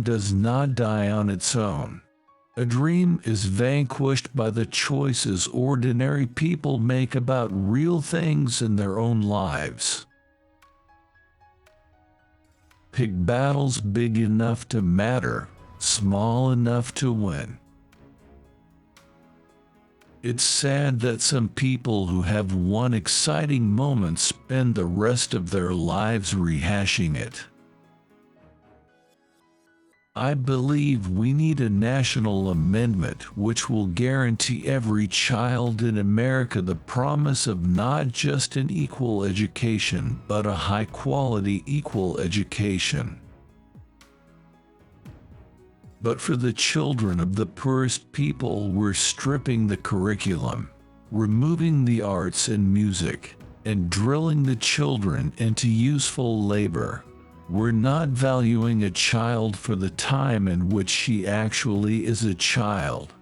does not die on its own. A dream is vanquished by the choices ordinary people make about real things in their own lives. Pick battles big enough to matter, small enough to win. It's sad that some people who have one exciting moment spend the rest of their lives rehashing it. I believe we need a national amendment which will guarantee every child in America the promise of not just an equal education, but a high-quality equal education. But for the children of the poorest people, we're stripping the curriculum, removing the arts and music, and drilling the children into useful labor. We're not valuing a child for the time in which she actually is a child.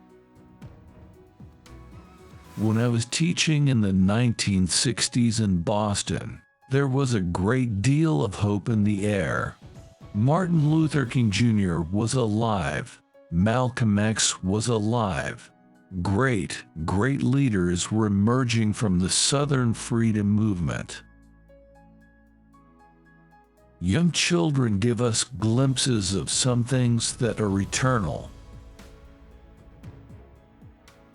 When I was teaching in the 1960s in Boston, there was a great deal of hope in the air. Martin Luther King Jr. was alive. Malcolm X was alive. Great leaders were emerging from the Southern freedom movement. Young children give us glimpses of some things that are eternal.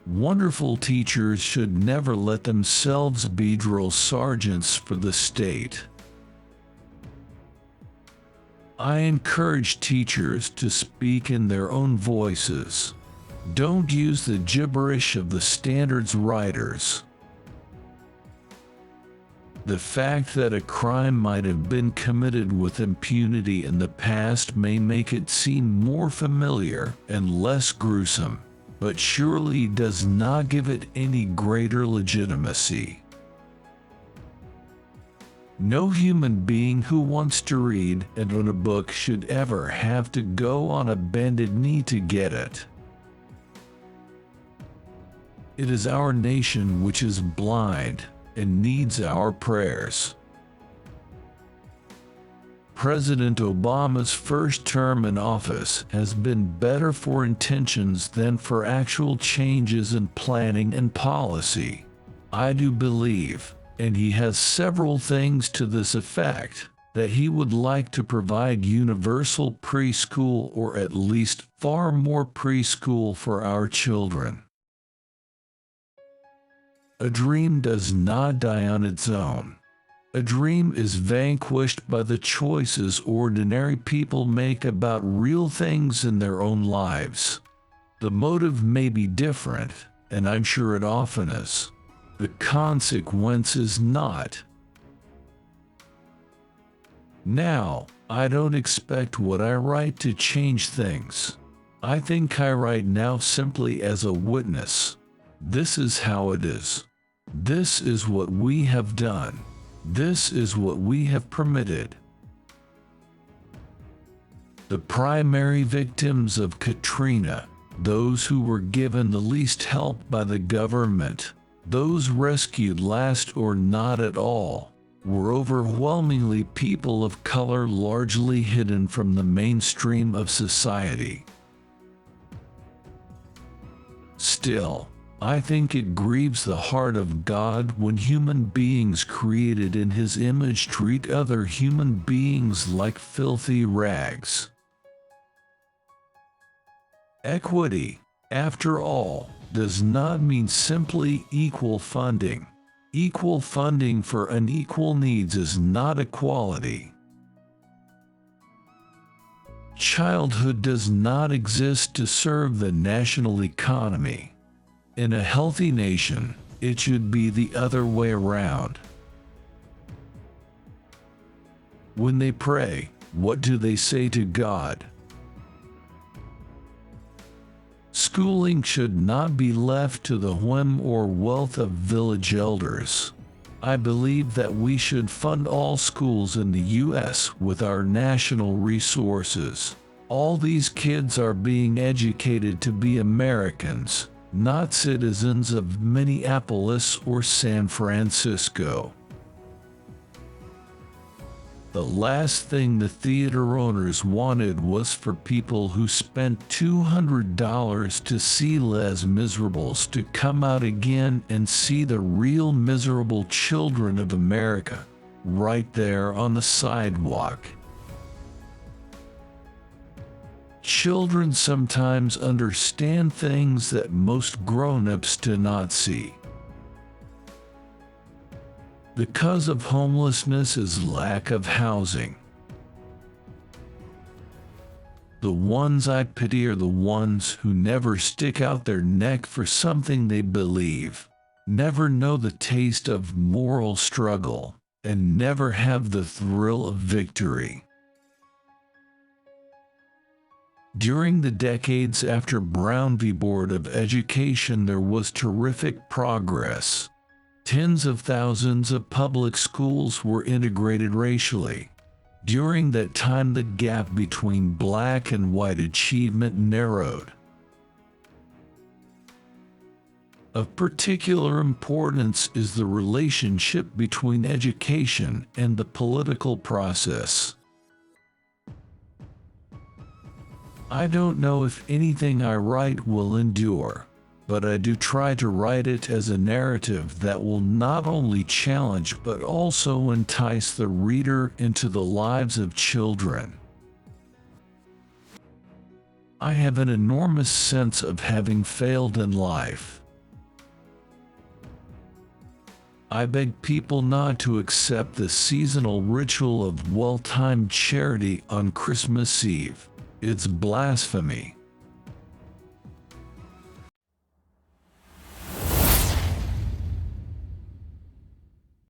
Wonderful teachers should never let themselves be drill sergeants for the state. I encourage teachers to speak in their own voices. Don't use the gibberish of the standards writers. The fact that a crime might have been committed with impunity in the past may make it seem more familiar and less gruesome, but surely does not give it any greater legitimacy. No human being who wants to read and own a book should ever have to go on a bended knee to get it. It is our nation which is blind and needs our prayers. President Obama's first term in office has been better for intentions than for actual changes in planning and policy. I do believe, and he has several things to this effect, that he would like to provide universal preschool, or at least far more preschool for our children. A dream does not die on its own. A dream is vanquished by the choices ordinary people make about real things in their own lives. The motive may be different, and I'm sure it often is. The consequence is not. Now, I don't expect what I write to change things. I think I write now simply as a witness. This is how it is. This is what we have done. This is what we have permitted. The primary victims of Katrina, those who were given the least help by the government, those rescued last or not at all, were overwhelmingly people of color, largely hidden from the mainstream of society. Still, I think it grieves the heart of God when human beings created in His image treat other human beings like filthy rags. Equity, after all, does not mean simply equal funding. Equal funding for unequal needs is not equality. Childhood does not exist to serve the national economy. In a healthy nation, it should be the other way around. When they pray, what do they say to God? Schooling should not be left to the whim or wealth of village elders. I believe that we should fund all schools in the U.S. with our national resources. All these kids are being educated to be Americans, not citizens of Minneapolis or San Francisco. The The last thing the theater owners wanted was for people who spent $200 to see Les Miserables to come out again and see the real miserable children of America, right there on the sidewalk. Children sometimes understand things that most grown-ups do not see. The cause of homelessness is lack of housing. The ones I pity are the ones who never stick out their neck for something they believe, never know the taste of moral struggle, and never have the thrill of victory. During the decades after Brown v. Board of Education, there was terrific progress. Tens of thousands of public schools were integrated racially. During that time, the gap between black and white achievement narrowed. Of particular importance is the relationship between education and the political process. I don't know if anything I write will endure, but I do try to write it as a narrative that will not only challenge but also entice the reader into the lives of children. I have an enormous sense of having failed in life. I beg people not to accept the seasonal ritual of well-timed charity on Christmas Eve. It's blasphemy.